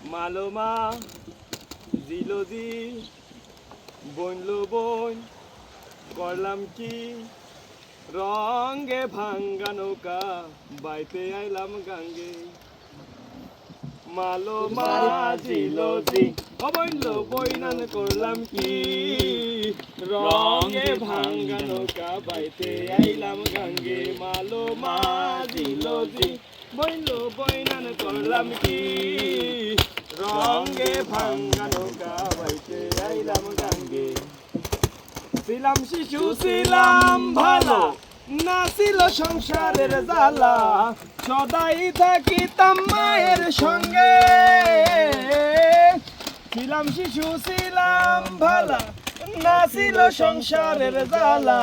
মালোমা জিলোজি বনলো বন করলাম কি রঙে ভাঙ্গা নৌকা বাইতে আইলাম গাঙ্গে মালোমা জিলোজি ও বনলো বইনান করলাম কি রঙে ভাঙ্গা নৌকা বাইতে আইলাম গাঙ্গে মালোমা জিলোজি বইলো বইনান করলাম কি রঙে ভাঙ্গা নৌকা বাইতে আইলাম গাঙ্গে ছিলাম শিশু ছিলাম ভালো না ছিল সংসারের জ্বালা সদাই থাকিতাম মায়ের সঙ্গে ছিলাম শিশু ছিলাম ভালো না ছিল সংসারের জ্বালা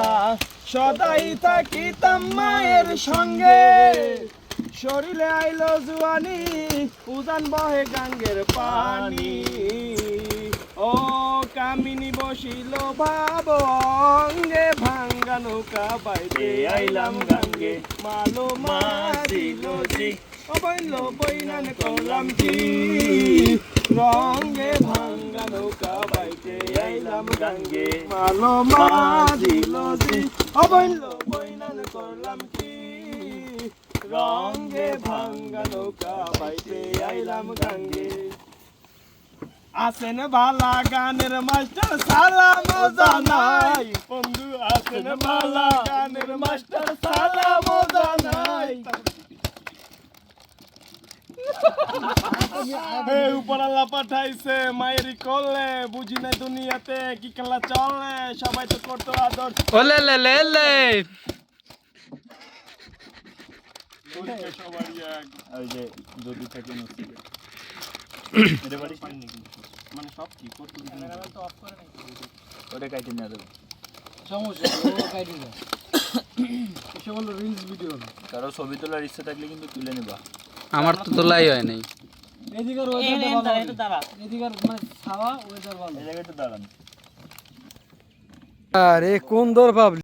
সদাই থাকিতাম মায়ের সঙ্গে শরীরে আইলো জুয়ানি উজান বহে গাঙ্গের পানি ও কামিনী বসিল ভাবঙ্গে ভাঙ্গা নৌকা বাইতে আইলাম গাঙ্গে মালো মাঝিলোজি ও বইল বইনান করলাম কি রঙে ভাঙ্গা নৌকা বাইতে আইলাম গাঙ্গে মালো মাঝিলোজি ও বইল বইনান করলাম কি রঙে ভাঙ্গা নৌকা বাইতে আইলাম গাঙ্গে আসেন বালা গানের মাস্টার সালাম জানাই বন্ধু আসেন বালা গানের মাস্টার সালাম জানাই উপর আল্লাহ পাঠাইছে মায়েরই করলে বুঝি না দুনিয়াতে কি খেলা চলে সবাই তো করতো আদর ওলে লে লে লে সবাই ওই যে যদি থাকে নসিবে এর বাড়ি মানে সব কি করতে ক্যামেরাম্যান তো অফ করে নাই ওটা কাইতে নিয়ে যাবে সমস্যা ও কাইতে না এসব হলো রিলস ভিডিও কারো ছবি তোলার ইচ্ছা থাকলে কিন্তু তুলে নিবা আমার তো তোলাই হয় নাই এদিকের ওয়েদার ভালো এটা দাঁড়া এদিকের মানে ছাওয়া ওয়েদার ভালো এই জায়গাটা দাঁড়ান আরে কোন দর ভাবলি